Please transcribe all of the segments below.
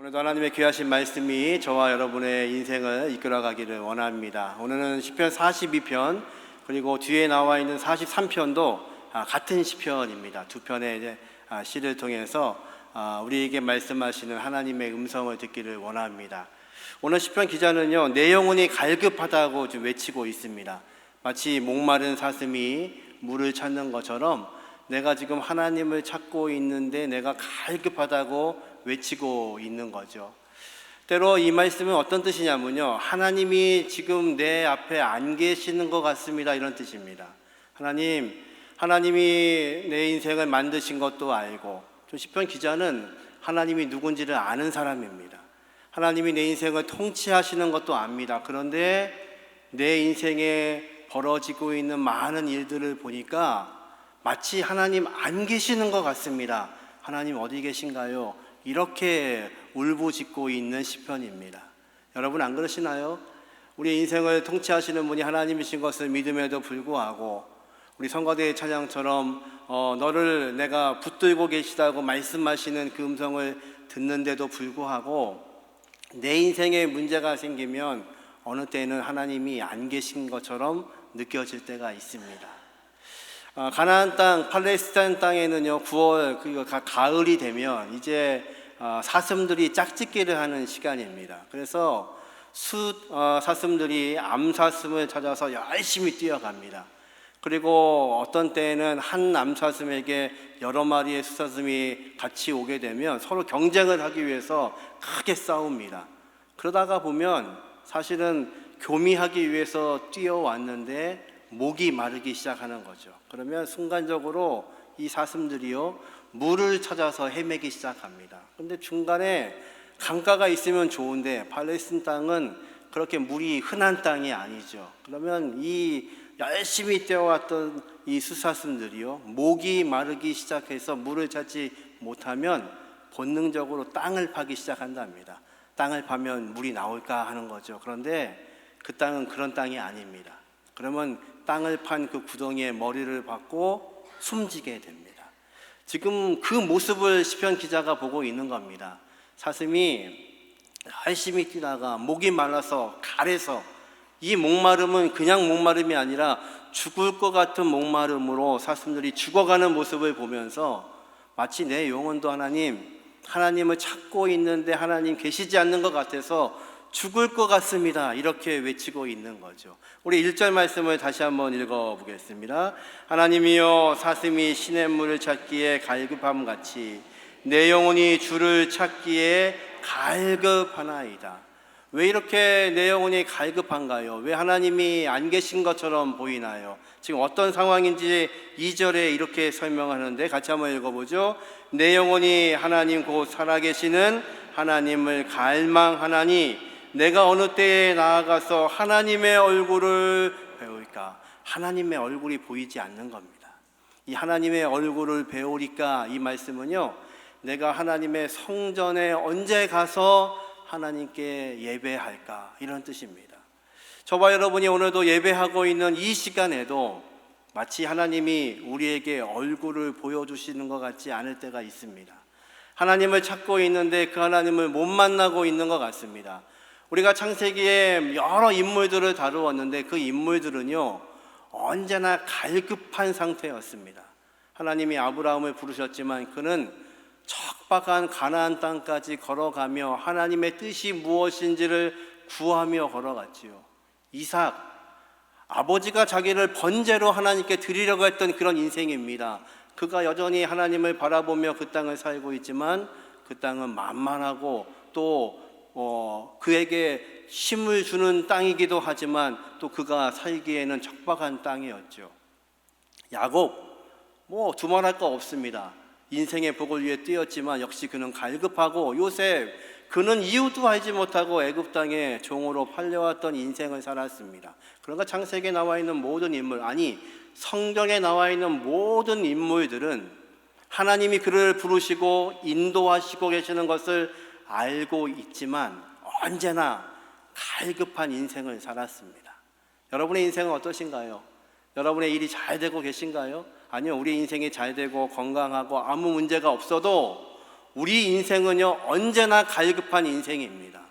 오늘도 하나님의 귀하신 말씀이 저와 여러분의 인생을 이끌어가기를 원합니다. 오늘은 시편 42편 그리고 뒤에 나와 있는 43편도 같은 시편입니다. 두 편의 시를 통해서 우리에게 말씀하시는 하나님의 음성을 듣기를 원합니다. 오늘 시편 기자는요, 내 영혼이 갈급하다고 좀 외치고 있습니다. 마치 목마른 사슴이 물을 찾는 것처럼 내가 지금 하나님을 찾고 있는데 내가 갈급하다고 외치고 있는 거죠. 때로 이 말씀은 어떤 뜻이냐면요, 하나님이 지금 내 앞에 안 계시는 것 같습니다, 이런 뜻입니다. 하나님이 내 인생을 만드신 것도 알고, 시편 기자는 하나님이 누군지를 아는 사람입니다. 하나님이 내 인생을 통치하시는 것도 압니다. 그런데 내 인생에 벌어지고 있는 많은 일들을 보니까 마치 하나님 안 계시는 것 같습니다. 하나님 어디 계신가요? 이렇게 울부짖고 있는 시편입니다. 여러분 안 그러시나요? 우리 인생을 통치하시는 분이 하나님이신 것을 믿음에도 불구하고 우리 성가대의 찬양처럼 너를 내가 붙들고 계시다고 말씀하시는 그 음성을 듣는데도 불구하고 내 인생에 문제가 생기면 어느 때는 하나님이 안 계신 것처럼 느껴질 때가 있습니다. 가나안 땅, 팔레스타인 땅에는요, 9월 가을이 되면 이제 사슴들이 짝짓기를 하는 시간입니다. 그래서 사슴들이 암사슴을 찾아서 열심히 뛰어갑니다. 그리고 어떤 때에는 한 암사슴에게 여러 마리의 수사슴이 같이 오게 되면 서로 경쟁을 하기 위해서 크게 싸웁니다. 그러다가 보면 사실은 교미하기 위해서 뛰어왔는데 목이 마르기 시작하는 거죠. 그러면 순간적으로 이 사슴들이요, 물을 찾아서 헤매기 시작합니다. 그런데 중간에 강가가 있으면 좋은데 팔레스타인 땅은 그렇게 물이 흔한 땅이 아니죠. 그러면 이 열심히 뛰어왔던 이 수사슴들이요, 목이 마르기 시작해서 물을 찾지 못하면 본능적으로 땅을 파기 시작한답니다. 땅을 파면 물이 나올까 하는 거죠. 그런데 그 땅은 그런 땅이 아닙니다. 그러면 땅을 판 그 구덩이에 머리를 박고 숨지게 됩니다. 지금 그 모습을 시편 기자가 보고 있는 겁니다. 사슴이 열심히 뛰다가 목이 말라서 가래서, 이 목마름은 그냥 목마름이 아니라 죽을 것 같은 목마름으로 사슴들이 죽어가는 모습을 보면서 마치 내 영혼도 하나님을 찾고 있는데 하나님 계시지 않는 것 같아서 죽을 것 같습니다, 이렇게 외치고 있는 거죠. 우리 1절 말씀을 다시 한번 읽어보겠습니다. 하나님이여, 사슴이 시냇물을 찾기에 갈급함같이 내 영혼이 주를 찾기에 갈급하나이다. 왜 이렇게 내 영혼이 갈급한가요? 왜 하나님이 안 계신 것처럼 보이나요? 지금 어떤 상황인지 2절에 이렇게 설명하는데 같이 한번 읽어보죠. 내 영혼이 하나님 곧 살아계시는 하나님을 갈망하나니 내가 어느 때에 나아가서 하나님의 얼굴을 배울까? 하나님의 얼굴이 보이지 않는 겁니다. 이 하나님의 얼굴을 배우리까, 이 말씀은요, 내가 하나님의 성전에 언제 가서 하나님께 예배할까, 이런 뜻입니다. 저와 여러분이 오늘도 예배하고 있는 이 시간에도 마치 하나님이 우리에게 얼굴을 보여주시는 것 같지 않을 때가 있습니다. 하나님을 찾고 있는데 그 하나님을 못 만나고 있는 것 같습니다. 우리가 창세기에 여러 인물들을 다루었는데 그 인물들은요, 언제나 갈급한 상태였습니다. 하나님이 아브라함을 부르셨지만 그는 척박한 가나안 땅까지 걸어가며 하나님의 뜻이 무엇인지를 구하며 걸어갔지요. 이삭, 아버지가 자기를 번제로 하나님께 드리려고 했던 그런 인생입니다. 그가 여전히 하나님을 바라보며 그 땅을 살고 있지만 그 땅은 만만하고 또 그에게 힘을 주는 땅이기도 하지만 또 그가 살기에는 척박한 땅이었죠. 야곱, 두말할 거 없습니다. 인생의 복을 위해 뛰었지만 역시 그는 갈급하고, 요셉, 그는 이유도 알지 못하고 애굽 땅에 종으로 팔려왔던 인생을 살았습니다. 그러니까 창세기에 나와 있는 모든 인물, 아니 성경에 나와 있는 모든 인물들은 하나님이 그를 부르시고 인도하시고 계시는 것을 알고 있지만 언제나 갈급한 인생을 살았습니다. 여러분의 인생은 어떠신가요? 여러분의 일이 잘 되고 계신가요? 아니요, 우리 인생이 잘 되고 건강하고 아무 문제가 없어도 우리 인생은요 언제나 갈급한 인생입니다.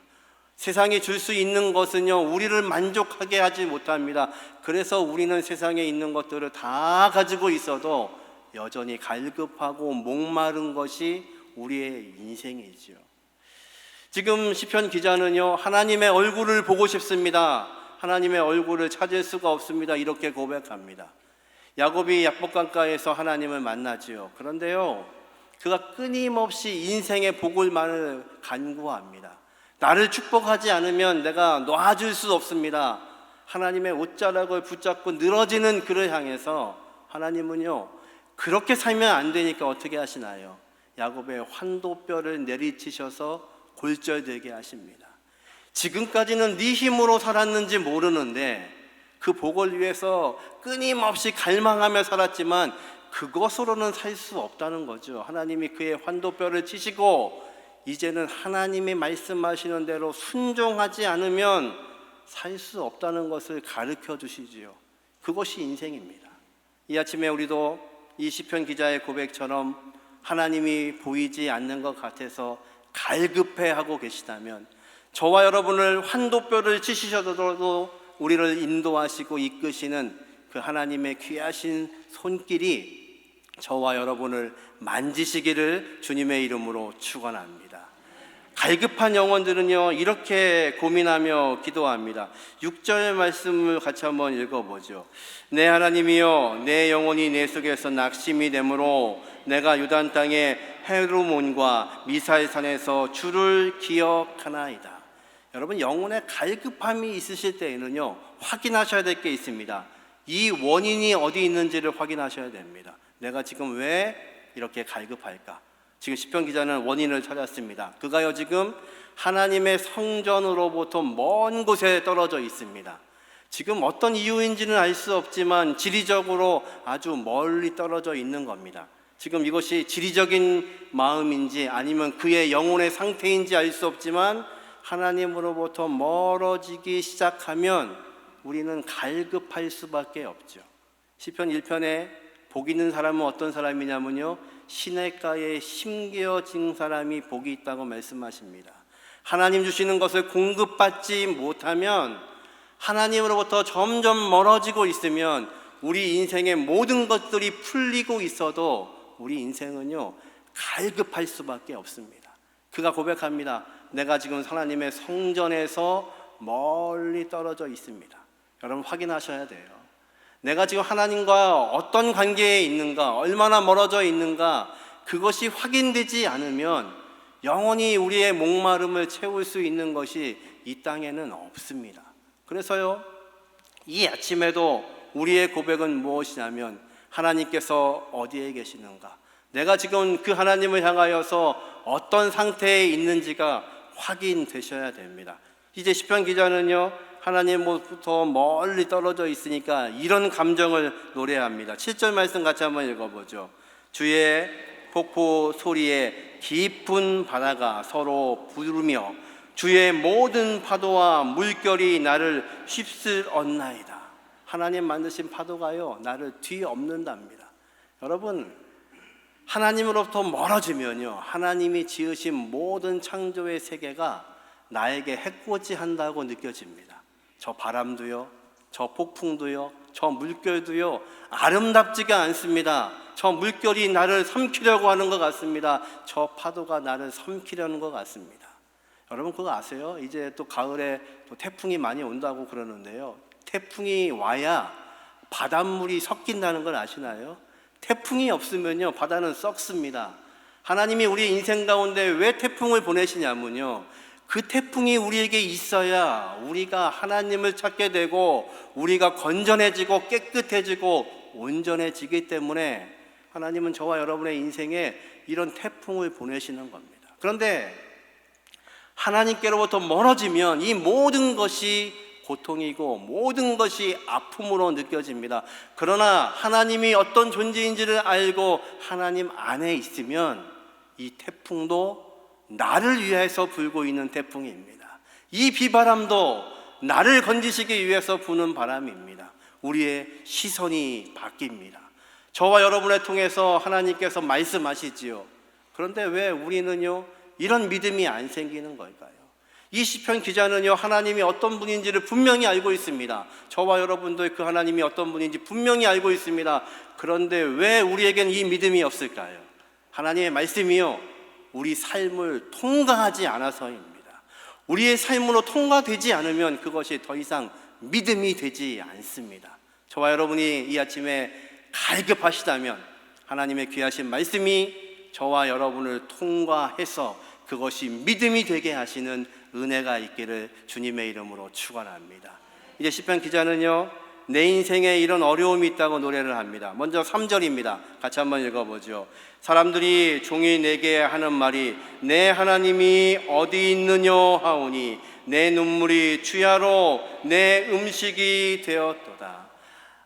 세상이 줄 수 있는 것은요 우리를 만족하게 하지 못합니다. 그래서 우리는 세상에 있는 것들을 다 가지고 있어도 여전히 갈급하고 목마른 것이 우리의 인생이지요. 지금 시편 기자는요 하나님의 얼굴을 보고 싶습니다. 하나님의 얼굴을 찾을 수가 없습니다. 이렇게 고백합니다. 야곱이 약복강가에서 하나님을 만나지요. 그런데요 그가 끊임없이 인생의 복을만을 간구합니다. 나를 축복하지 않으면 내가 놔줄 수 없습니다. 하나님의 옷자락을 붙잡고 늘어지는 그를 향해서 하나님은요 그렇게 살면 안 되니까 어떻게 하시나요? 야곱의 환도뼈를 내리치셔서 골절되게 하십니다. 지금까지는 네 힘으로 살았는지 모르는데 그 복을 위해서 끊임없이 갈망하며 살았지만 그것으로는 살 수 없다는 거죠. 하나님이 그의 환도뼈를 치시고 이제는 하나님이 말씀하시는 대로 순종하지 않으면 살 수 없다는 것을 가르쳐 주시지요. 그것이 인생입니다. 이 아침에 우리도 이 시편 기자의 고백처럼 하나님이 보이지 않는 것 같아서 갈급해하고 계시다면 저와 여러분을 환도뼈를 치시셔도 우리를 인도하시고 이끄시는 그 하나님의 귀하신 손길이 저와 여러분을 만지시기를 주님의 이름으로 축원합니다. 갈급한 영혼들은요 이렇게 고민하며 기도합니다. 6절 말씀을 같이 한번 읽어보죠. 내 하나님이여 내 영혼이 내 속에서 낙심이 되므로 내가 유단 땅의 헤르몬과 미살산에서 주를 기억하나이다. 여러분 영혼에 갈급함이 있으실 때에는요 확인하셔야 될 게 있습니다. 이 원인이 어디 있는지를 확인하셔야 됩니다. 내가 지금 왜 이렇게 갈급할까? 지금 시편 기자는 원인을 찾았습니다. 그가요 지금 하나님의 성전으로부터 먼 곳에 떨어져 있습니다. 지금 어떤 이유인지는 알 수 없지만 지리적으로 아주 멀리 떨어져 있는 겁니다. 지금 이것이 지리적인 마음인지 아니면 그의 영혼의 상태인지 알 수 없지만 하나님으로부터 멀어지기 시작하면 우리는 갈급할 수밖에 없죠. 시편 1편에 복 있는 사람은 어떤 사람이냐면요 시냇가에 심겨진 사람이 복이 있다고 말씀하십니다. 하나님 주시는 것을 공급받지 못하면 하나님으로부터 점점 멀어지고 있으면 우리 인생의 모든 것들이 풀리고 있어도 우리 인생은요 갈급할 수밖에 없습니다. 그가 고백합니다. 내가 지금 하나님의 성전에서 멀리 떨어져 있습니다. 여러분 확인하셔야 돼요. 내가 지금 하나님과 어떤 관계에 있는가, 얼마나 멀어져 있는가, 그것이 확인되지 않으면 영원히 우리의 목마름을 채울 수 있는 것이 이 땅에는 없습니다. 그래서요 이 아침에도 우리의 고백은 무엇이냐면 하나님께서 어디에 계시는가, 내가 지금 그 하나님을 향하여서 어떤 상태에 있는지가 확인되셔야 됩니다. 이제 시편 기자는요 하나님으로부터 멀리 떨어져 있으니까 이런 감정을 노래합니다. 7절 말씀 같이 한번 읽어보죠. 주의 폭포 소리에 깊은 바다가 서로 부르며 주의 모든 파도와 물결이 나를 휩쓸었나이다. 하나님 만드신 파도가요 나를 뒤엎는답니다. 여러분 하나님으로부터 멀어지면요 하나님이 지으신 모든 창조의 세계가 나에게 해코지한다고 느껴집니다. 저 바람도요, 저 폭풍도요, 저 물결도요 아름답지가 않습니다. 저 물결이 나를 삼키려고 하는 것 같습니다. 저 파도가 나를 삼키려는 것 같습니다. 여러분 그거 아세요? 이제 또 가을에 또 태풍이 많이 온다고 그러는데요 태풍이 와야 바닷물이 섞인다는 걸 아시나요? 태풍이 없으면요 바다는 썩습니다. 하나님이 우리 인생 가운데 왜 태풍을 보내시냐면요 그 태풍이 우리에게 있어야 우리가 하나님을 찾게 되고 우리가 건전해지고 깨끗해지고 온전해지기 때문에 하나님은 저와 여러분의 인생에 이런 태풍을 보내시는 겁니다. 그런데 하나님께로부터 멀어지면 이 모든 것이 고통이고 모든 것이 아픔으로 느껴집니다. 그러나 하나님이 어떤 존재인지를 알고 하나님 안에 있으면 이 태풍도 나를 위해서 불고 있는 태풍입니다. 이 비바람도 나를 건지시기 위해서 부는 바람입니다. 우리의 시선이 바뀝니다. 저와 여러분을 통해서 하나님께서 말씀하시지요. 그런데 왜 우리는요 이런 믿음이 안 생기는 걸까요? 이 시편 기자는요 하나님이 어떤 분인지를 분명히 알고 있습니다. 저와 여러분도 그 하나님이 어떤 분인지 분명히 알고 있습니다. 그런데 왜 우리에겐 이 믿음이 없을까요? 하나님의 말씀이요 우리 삶을 통과하지 않아서입니다. 우리의 삶으로 통과되지 않으면 그것이 더 이상 믿음이 되지 않습니다. 저와 여러분이 이 아침에 갈급하시다면 하나님의 귀하신 말씀이 저와 여러분을 통과해서 그것이 믿음이 되게 하시는 은혜가 있기를 주님의 이름으로 축원합니다. 이제 시편 기자는요 내 인생에 이런 어려움이 있다고 노래를 합니다. 먼저 3절입니다. 같이 한번 읽어보죠. 사람들이 종이 내게 하는 말이 내 하나님이 어디 있느냐 하오니 내 눈물이 주야로 내 음식이 되었도다.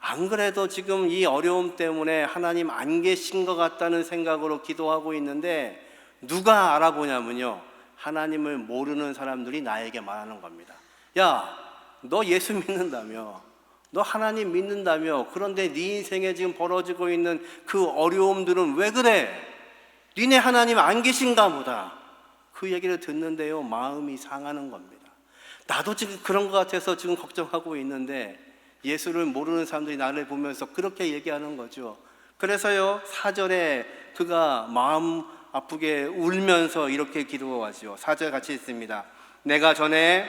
안 그래도 지금 이 어려움 때문에 하나님 안 계신 것 같다는 생각으로 기도하고 있는데 누가 알아보냐면요 하나님을 모르는 사람들이 나에게 말하는 겁니다. 야, 너 예수 믿는다며, 너 하나님 믿는다며, 그런데 네 인생에 지금 벌어지고 있는 그 어려움들은 왜 그래? 니네 하나님 안 계신가 보다. 그 얘기를 듣는데요 마음이 상하는 겁니다. 나도 지금 그런 것 같아서 지금 걱정하고 있는데 예수를 모르는 사람들이 나를 보면서 그렇게 얘기하는 거죠. 그래서요 4절에 그가 마음 아프게 울면서 이렇게 기도하죠. 4절 같이 읽습니다. 내가 전에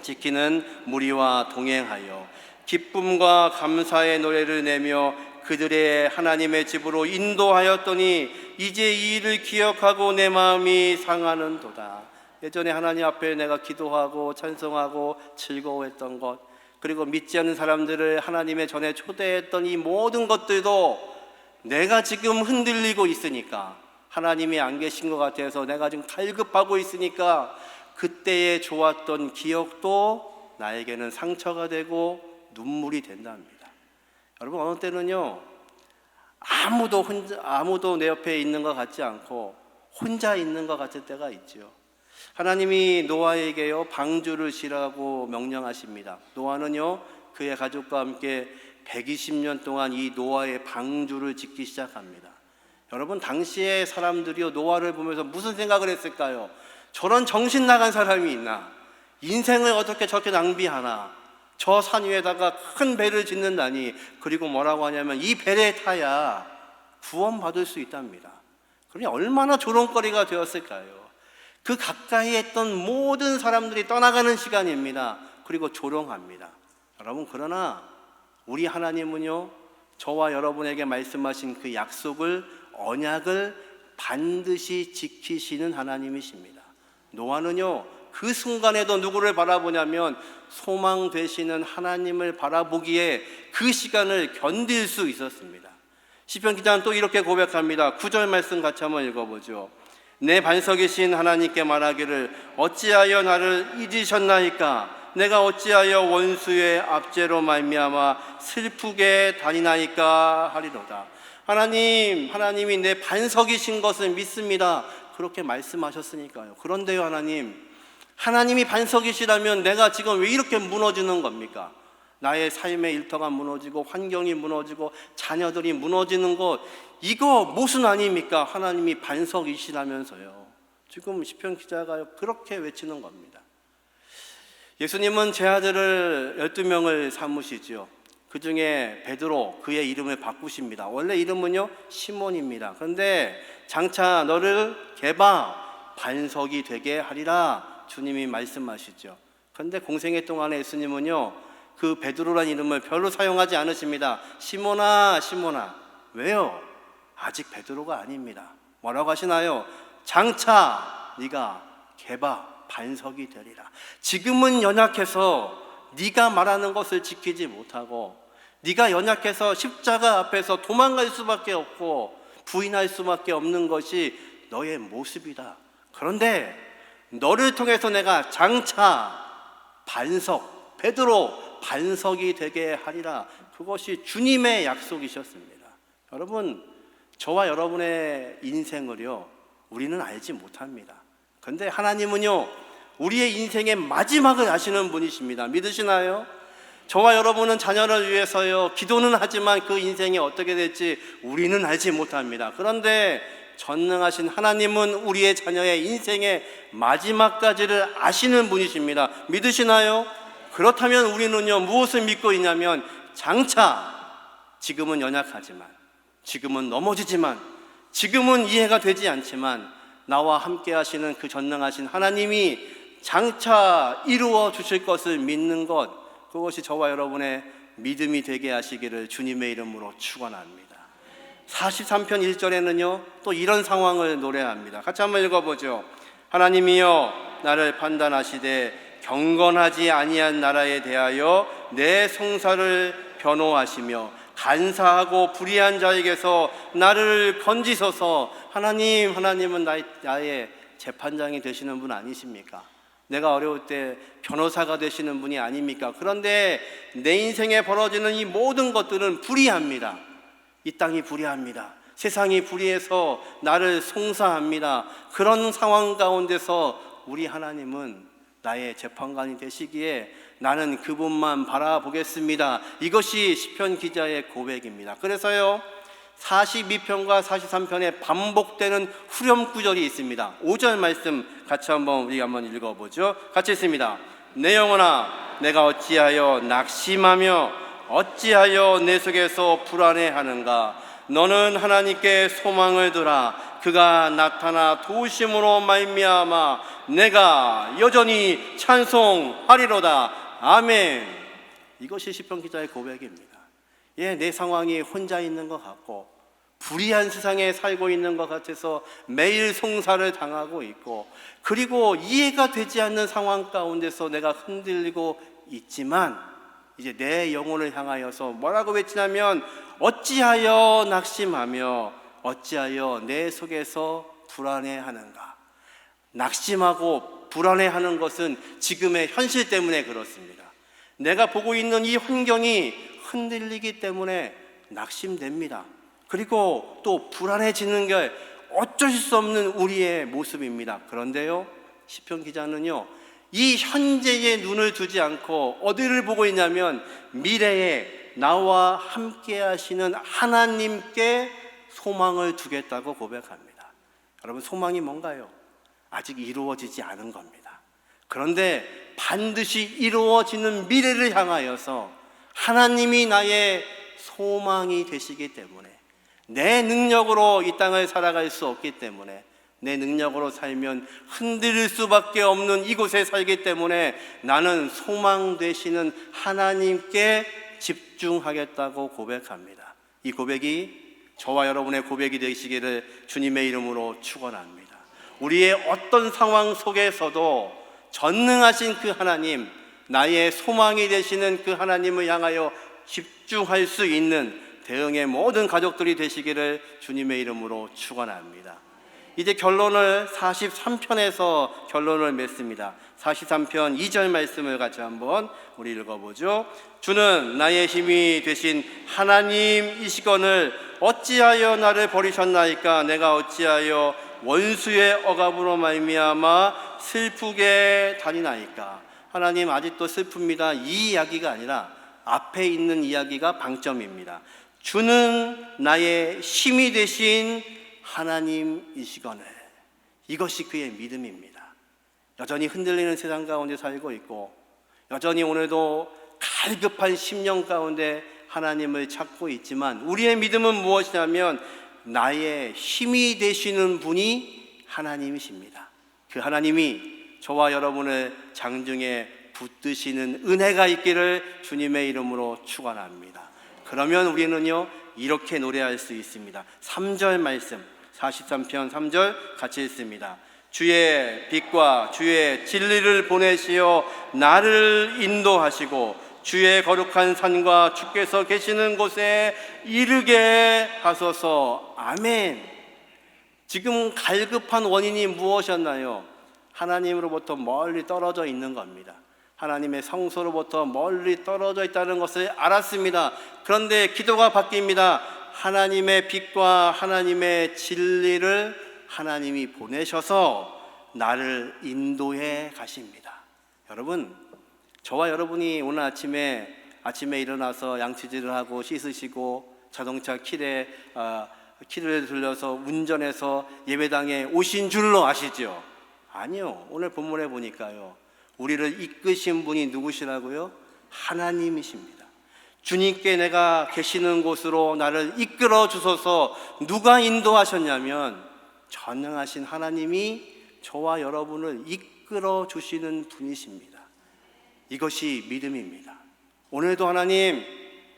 지키는 무리와 동행하여 기쁨과 감사의 노래를 내며 그들의 하나님의 집으로 인도하였더니 이제 이 일을 기억하고 내 마음이 상하는도다. 예전에 하나님 앞에 내가 기도하고 찬송하고 즐거워했던 것, 그리고 믿지 않는 사람들을 하나님의 전에 초대했던 이 모든 것들도 내가 지금 흔들리고 있으니까, 하나님이 안 계신 것 같아서 내가 지금 갈급하고 있으니까 그때의 좋았던 기억도 나에게는 상처가 되고 눈물이 된답니다. 여러분, 어느 때는요 아무도 내 옆에 있는 것 같지 않고 혼자 있는 것 같을 때가 있죠. 하나님이 노아에게요 방주를 지라고 명령하십니다. 노아는요 그의 가족과 함께 120년 동안 이 노아의 방주를 짓기 시작합니다. 여러분, 당시의 사람들이요 노아를 보면서 무슨 생각을 했을까요? 저런 정신 나간 사람이 있나? 인생을 어떻게 저렇게 낭비하나? 저 산 위에다가 큰 배를 짓는다니. 그리고 뭐라고 하냐면 이 배에 타야 구원받을 수 있답니다. 그러니 얼마나 조롱거리가 되었을까요? 그 가까이 했던 모든 사람들이 떠나가는 시간입니다. 그리고 조롱합니다. 여러분, 그러나 우리 하나님은요 저와 여러분에게 말씀하신 그 약속을, 언약을 반드시 지키시는 하나님이십니다. 노아는요 그 순간에도 누구를 바라보냐면 소망 되시는 하나님을 바라보기에 그 시간을 견딜 수 있었습니다. 시편 기자는 또 이렇게 고백합니다. 9절 말씀 같이 한번 읽어보죠. 내 반석이신 하나님께 말하기를 어찌하여 나를 잊으셨나이까? 내가 어찌하여 원수의 압제로 말미암아 슬프게 다니나이까 하리로다. 하나님이 내 반석이신 것을 믿습니다. 그렇게 말씀하셨으니까요. 그런데요 하나님이 반석이시라면 내가 지금 왜 이렇게 무너지는 겁니까? 나의 삶의 일터가 무너지고 환경이 무너지고 자녀들이 무너지는 것, 이거 모순 아닙니까? 하나님이 반석이시라면서요. 지금 시편 기자가 그렇게 외치는 겁니다. 예수님은 제 아들을 12명을 삼으시죠. 그 중에 베드로, 그의 이름을 바꾸십니다. 원래 이름은요 시몬입니다. 그런데 장차 너를 개바 반석이 되게 하리라 주님이 말씀하시죠. 그런데 공생애 동안에 예수님은요 그 베드로라는 이름을 별로 사용하지 않으십니다. 시몬아 시몬아. 왜요? 아직 베드로가 아닙니다. 뭐라고 하시나요? 장차 네가 개바 반석이 되리라. 지금은 연약해서 네가 말하는 것을 지키지 못하고, 네가 연약해서 십자가 앞에서 도망갈 수밖에 없고 부인할 수밖에 없는 것이 너의 모습이다. 그런데 너를 통해서 내가 장차 반석, 베드로 반석이 되게 하리라. 그것이 주님의 약속이셨습니다. 여러분, 저와 여러분의 인생을요 우리는 알지 못합니다. 그런데 하나님은요 우리의 인생의 마지막을 아시는 분이십니다. 믿으시나요? 저와 여러분은 자녀를 위해서요 기도는 하지만 그 인생이 어떻게 될지 우리는 알지 못합니다. 그런데 전능하신 하나님은 우리의 자녀의 인생의 마지막까지를 아시는 분이십니다. 믿으시나요? 그렇다면 우리는요, 무엇을 믿고 있냐면, 장차 지금은 연약하지만, 지금은 넘어지지만, 지금은 이해가 되지 않지만 나와 함께 하시는 그 전능하신 하나님이 장차 이루어 주실 것을 믿는 것, 그것이 저와 여러분의 믿음이 되게 하시기를 주님의 이름으로 축원합니다. 43편 1절에는요 또 이런 상황을 노래합니다. 같이 한번 읽어보죠. 하나님이여 나를 판단하시되 경건하지 아니한 나라에 대하여 내 송사를 변호하시며 간사하고 불의한 자에게서 나를 건지소서. 하나님은 나의 재판장이 되시는 분 아니십니까? 내가 어려울 때 변호사가 되시는 분이 아닙니까? 그런데 내 인생에 벌어지는 이 모든 것들은 불의합니다. 이 땅이 불의합니다. 세상이 불의해서 나를 송사합니다. 그런 상황 가운데서 우리 하나님은 나의 재판관이 되시기에 나는 그분만 바라보겠습니다. 이것이 시편 기자의 고백입니다. 그래서요 42편과 43편에 반복되는 후렴구절이 있습니다. 5절 말씀 같이 우리 한번 읽어보죠. 같이 읽습니다. 내 영혼아 내가 어찌하여 낙심하며 어찌하여 내 속에서 불안해하는가. 너는 하나님께 소망을 두라. 그가 나타나 도우심으로 말미암아 내가 여전히 찬송하리로다. 아멘. 이것이 시편 기자의 고백입니다. 내 상황이 혼자 있는 것 같고 불의한 세상에 살고 있는 것 같아서 매일 송사를 당하고 있고, 그리고 이해가 되지 않는 상황 가운데서 내가 흔들리고 있지만 이제 내 영혼을 향하여서 뭐라고 외치냐면 어찌하여 낙심하며 어찌하여 내 속에서 불안해하는가. 낙심하고 불안해하는 것은 지금의 현실 때문에 그렇습니다. 내가 보고 있는 이 환경이 흔들리기 때문에 낙심됩니다. 그리고 또 불안해지는 게 어쩔 수 없는 우리의 모습입니다. 그런데요 시편 기자는요 이 현재에 눈을 두지 않고 어디를 보고 있냐면 미래에 나와 함께 하시는 하나님께 소망을 두겠다고 고백합니다. 여러분, 소망이 뭔가요? 아직 이루어지지 않은 겁니다. 그런데 반드시 이루어지는 미래를 향하여서 하나님이 나의 소망이 되시기 때문에, 내 능력으로 이 땅을 살아갈 수 없기 때문에, 내 능력으로 살면 흔들릴 수밖에 없는 이곳에 살기 때문에 나는 소망 되시는 하나님께 집중하겠다고 고백합니다. 이 고백이 저와 여러분의 고백이 되시기를 주님의 이름으로 축원합니다. 우리의 어떤 상황 속에서도 전능하신 그 하나님, 나의 소망이 되시는 그 하나님을 향하여 집중할 수 있는 대응의 모든 가족들이 되시기를 주님의 이름으로 축원합니다. 이제 결론을 43편에서 결론을 맺습니다. 43편 2절 말씀을 같이 한번 우리 읽어보죠. 주는 나의 힘이 되신 하나님이시거늘 어찌하여 나를 버리셨나이까. 내가 어찌하여 원수의 억압으로 말미암아 슬프게 다니나이까. 하나님 아직도 슬픕니다. 이 이야기가 아니라 앞에 있는 이야기가 방점입니다. 주는 나의 힘이 되신 하나님이시거늘. 이것이 그의 믿음입니다. 여전히 흔들리는 세상 가운데 살고 있고, 여전히 오늘도 갈급한 심령 가운데 하나님을 찾고 있지만, 우리의 믿음은 무엇이냐면 나의 힘이 되시는 분이 하나님이십니다. 그 하나님이 저와 여러분을 장중에 붙드시는 은혜가 있기를 주님의 이름으로 축원합니다. 그러면 우리는요 이렇게 노래할 수 있습니다. 3절 말씀, 43편 3절 같이 읽습니다. 주의 빛과 주의 진리를 보내시어 나를 인도하시고 주의 거룩한 산과 주께서 계시는 곳에 이르게 하소서. 아멘. 지금 갈급한 원인이 무엇이었나요? 하나님으로부터 멀리 떨어져 있는 겁니다. 하나님의 성소로부터 멀리 떨어져 있다는 것을 알았습니다. 그런데 기도가 바뀝니다. 하나님의 빛과 하나님의 진리를 하나님이 보내셔서 나를 인도해 가십니다. 여러분, 저와 여러분이 오늘 아침에 일어나서 양치질을 하고 씻으시고 자동차 킬에 키를 들려서 운전해서 예배당에 오신 줄로 아시죠? 아니요. 오늘 본문에 보니까요, 우리를 이끄신 분이 누구시라고요? 하나님이십니다. 주님께 내가 계시는 곳으로 나를 이끌어 주소서. 누가 인도하셨냐면 전능하신 하나님이 저와 여러분을 이끌어 주시는 분이십니다. 이것이 믿음입니다. 오늘도 하나님,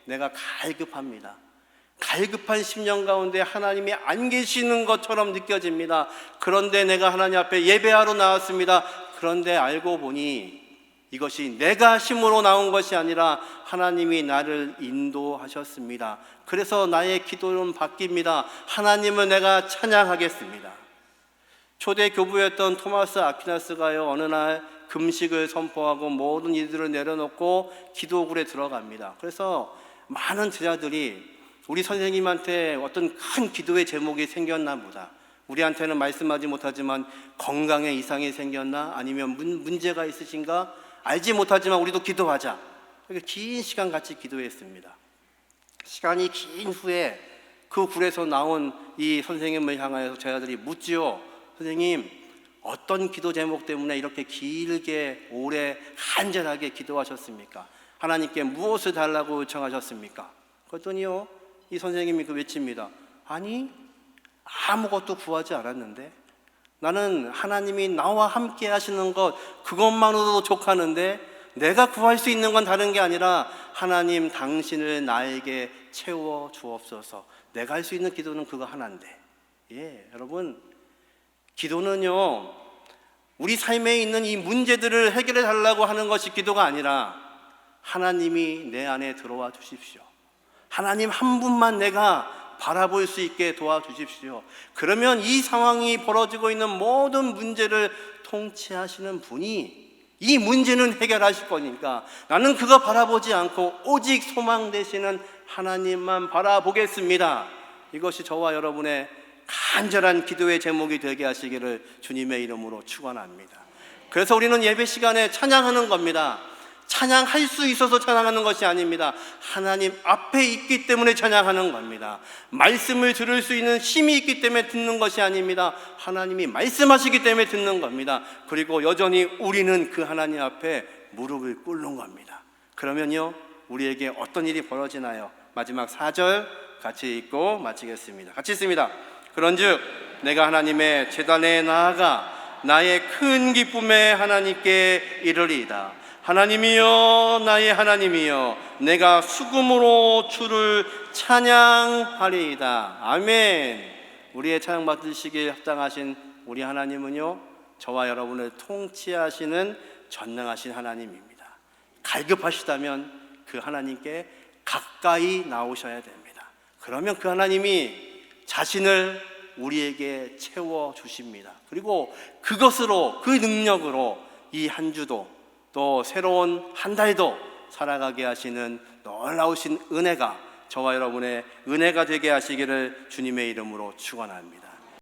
내가 갈급합니다. 갈급한 심령 가운데 하나님이 안 계시는 것처럼 느껴집니다. 그런데 내가 하나님 앞에 예배하러 나왔습니다. 그런데 알고 보니 이것이 내가 힘으로 나온 것이 아니라 하나님이 나를 인도하셨습니다. 그래서 나의 기도는 바뀝니다. 하나님을 내가 찬양하겠습니다. 초대 교부였던 토마스 아퀴나스가요, 어느 날 금식을 선포하고 모든 일들을 내려놓고 기도굴에 들어갑니다. 그래서 많은 제자들이 우리 선생님한테 어떤 큰 기도의 제목이 생겼나 보다, 우리한테는 말씀하지 못하지만 건강에 이상이 생겼나, 아니면 문제가 있으신가 알지 못하지만 우리도 기도하자. 이렇게 긴 시간 같이 기도했습니다. 시간이 긴 후에 그 굴에서 나온 이 선생님을 향하여서 제자들이 묻지요. 선생님, 어떤 기도 제목 때문에 이렇게 길게 오래 간절하게 기도하셨습니까? 하나님께 무엇을 달라고 요청하셨습니까? 그랬더니요, 이 선생님이 그 외칩니다. 아니, 아무것도 구하지 않았는데, 나는 하나님이 나와 함께 하시는 것 그것만으로도 족하는데, 내가 구할 수 있는 건 다른 게 아니라 하나님 당신을 나에게 채워 주옵소서. 내가 할 수 있는 기도는 그거 하나인데. 여러분, 기도는요, 우리 삶에 있는 이 문제들을 해결해 달라고 하는 것이 기도가 아니라 하나님이 내 안에 들어와 주십시오. 하나님 한 분만 내가 바라볼 수 있게 도와주십시오. 그러면 이 상황이 벌어지고 있는 모든 문제를 통치하시는 분이 이 문제는 해결하실 거니까 나는 그거 바라보지 않고 오직 소망 되시는 하나님만 바라보겠습니다. 이것이 저와 여러분의 간절한 기도의 제목이 되게 하시기를 주님의 이름으로 축원합니다. 그래서 우리는 예배 시간에 찬양하는 겁니다. 찬양할 수 있어서 찬양하는 것이 아닙니다. 하나님 앞에 있기 때문에 찬양하는 겁니다. 말씀을 들을 수 있는 힘이 있기 때문에 듣는 것이 아닙니다. 하나님이 말씀하시기 때문에 듣는 겁니다. 그리고 여전히 우리는 그 하나님 앞에 무릎을 꿇는 겁니다. 그러면요, 우리에게 어떤 일이 벌어지나요? 마지막 4절 같이 읽고 마치겠습니다. 같이 읽습니다. 그런즉 내가 하나님의 제단에 나아가 나의 큰 기쁨에 하나님께 이르리이다. 하나님이여, 나의 하나님이여, 내가 수금으로 주를 찬양하리이다. 아멘. 우리의 찬양 받으시기에 합당하신 우리 하나님은요, 저와 여러분을 통치하시는 전능하신 하나님입니다. 갈급하시다면 그 하나님께 가까이 나오셔야 됩니다. 그러면 그 하나님이 자신을 우리에게 채워주십니다. 그리고 그것으로, 그 능력으로 이 한 주도 또 새로운 한 달도 살아가게 하시는 놀라우신 은혜가 저와 여러분의 은혜가 되게 하시기를 주님의 이름으로 축원합니다.